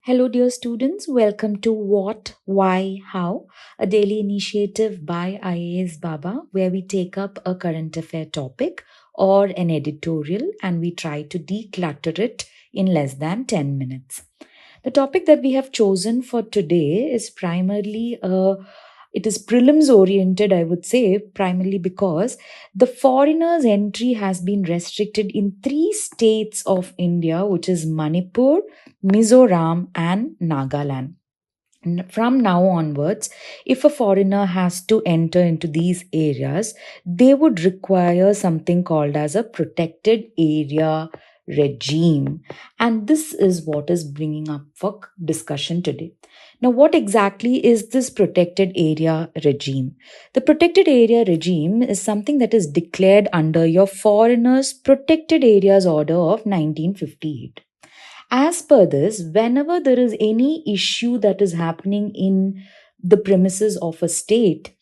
Hello, dear students. Welcome to What, Why, How, a daily initiative by IAS Baba, where we take up a current affair topic or an editorial and we try to declutter it in less than 10 minutes. The topic that we have chosen for today is primarily it is prelims oriented, I would say, primarily because the foreigners' entry has been restricted in 3 states of India, which is Manipur, Mizoram, and Nagaland. From now onwards, if a foreigner has to enter into these areas, they would require something called as a protected area regime. And this is what is bringing up for discussion today. Now, what exactly is this protected area regime? The protected area regime is something that is declared under your Foreigners Protected Areas Order of 1958. As per this, whenever there is any issue that is happening in the premises of a state,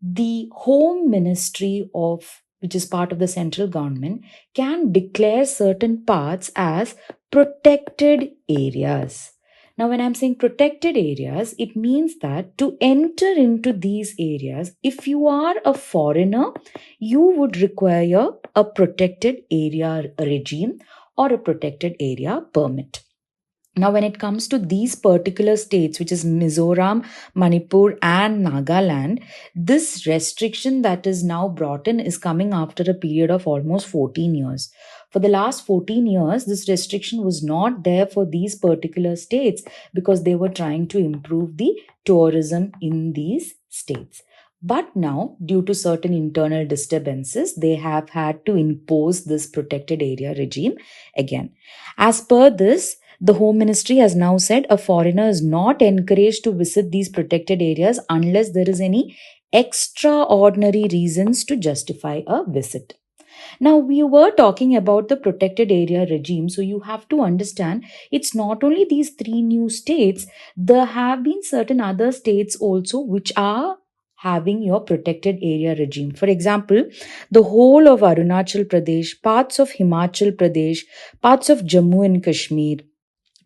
the Home Ministry of which is part of the central government can declare certain parts as protected areas. Now, when I'm saying protected areas, it means that to enter into these areas, if you are a foreigner, you would require a protected area regime or a protected area permit. Now, when it comes to these particular states, which is Mizoram, Manipur, and Nagaland, this restriction that is now brought in is coming after a period of almost 14 years. For the last 14 years, this restriction was not there for these particular states because they were trying to improve the tourism in these states. But now, due to certain internal disturbances, they have had to impose this protected area regime again. As per this, the Home Ministry has now said a foreigner is not encouraged to visit these protected areas unless there is any extraordinary reasons to justify a visit. Now, we were talking about the protected area regime, so you have to understand it's not only these 3 new states, there have been certain other states also which are having your protected area regime. For example, the whole of Arunachal Pradesh, parts of Himachal Pradesh, parts of Jammu and Kashmir,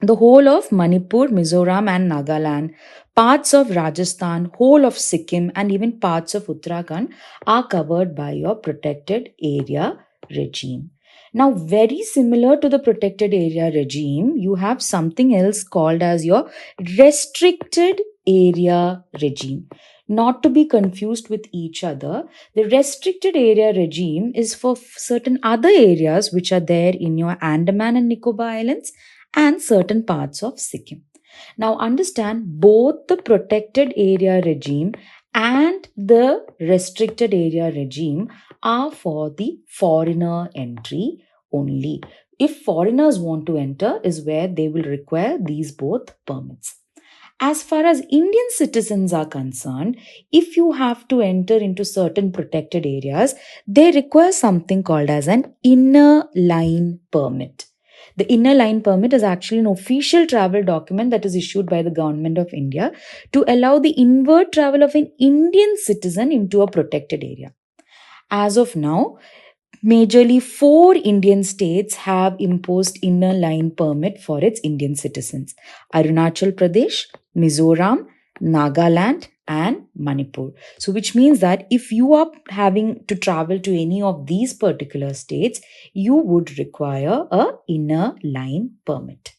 the whole of Manipur, Mizoram, and Nagaland, parts of Rajasthan, whole of Sikkim, and even parts of Uttarakhand are covered by your protected area regime. Now, very similar to the protected area regime, you have something else called as your restricted area regime. Not to be confused with each other, the restricted area regime is for certain other areas which are there in your Andaman and Nicobar Islands and certain parts of Sikkim. Now, understand both the protected area regime and the restricted area regime are for the foreigner entry only. If foreigners want to enter, is where they will require these both permits. As far as Indian citizens are concerned, if you have to enter into certain protected areas, they require something called as an inner line permit. The inner line permit is actually an official travel document that is issued by the government of India to allow the inward travel of an Indian citizen into a protected area. As of now, majorly 4 Indian states have imposed inner line permit for its Indian citizens: Arunachal Pradesh, Mizoram, Nagaland, and Manipur. So, which means that if you are having to travel to any of these particular states, you would require a inner line permit.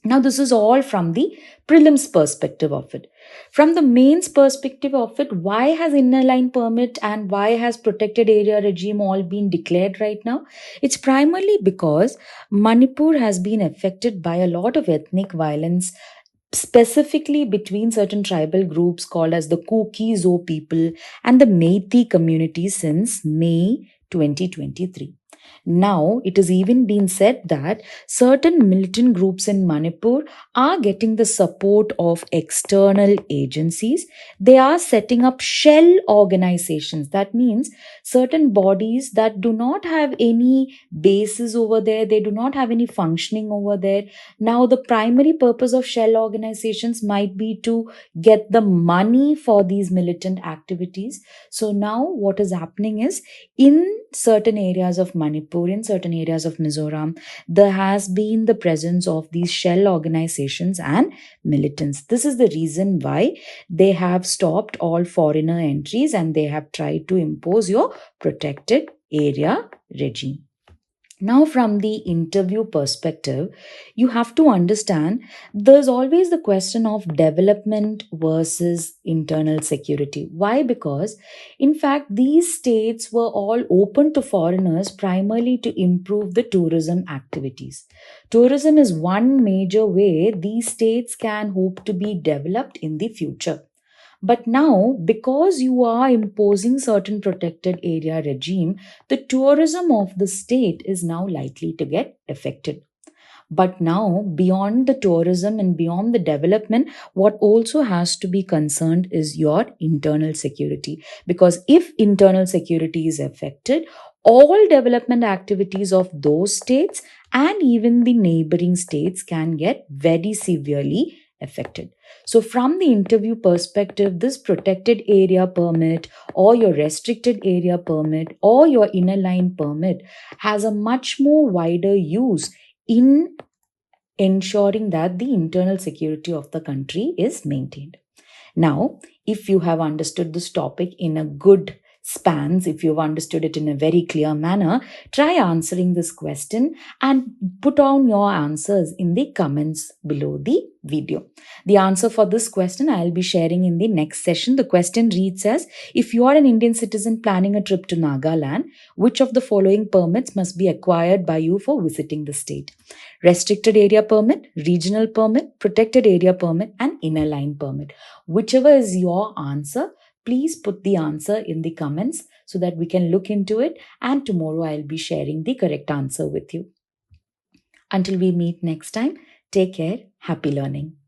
Now, this is all from the prelims perspective of it. From the mains perspective of it, why has inner line permit and why has protected area regime all been declared right now? It's primarily because Manipur has been affected by a lot of ethnic violence, specifically between certain tribal groups called as the Kuki-Zo people and the Meitei community since May 2023. Now, it has even been said that certain militant groups in Manipur are getting the support of external agencies. They are setting up shell organizations. That means certain bodies that do not have any bases over there, they do not have any functioning over there. Now, the primary purpose of shell organizations might be to get the money for these militant activities. So now what is happening is, in certain areas of Manipur, in certain areas of Mizoram, there has been the presence of these shell organizations and militants. This is the reason why they have stopped all foreigner entries and they have tried to impose your protected area regime. Now, from the interview perspective, you have to understand there's always the question of development versus internal security. Why? Because, in fact, these states were all open to foreigners primarily to improve the tourism activities. Tourism is one major way these states can hope to be developed in the future. But now, because you are imposing certain protected area regime, the tourism of the state is now likely to get affected. But now, beyond the tourism and beyond the development, what also has to be concerned is your internal security. Because if internal security is affected, all development activities of those states and even the neighboring states can get very severely affected. So, from the interview perspective, this protected area permit or your restricted area permit or your inner line permit has a much more wider use in ensuring that the internal security of the country is maintained. Now, if you have understood this topic in a good spans, if you've understood it in a very clear manner, try answering this question and put down your answers in the comments below the video. The answer for this question I'll be sharing in the next session. The question reads as, if you are an Indian citizen planning a trip to Nagaland, which of the following permits must be acquired by you for visiting the state? Restricted area permit, regional permit, protected area permit, and inner line permit. Whichever is your answer, please put the answer in the comments so that we can look into it, and tomorrow I'll be sharing the correct answer with you. Until we meet next time, take care. Happy learning.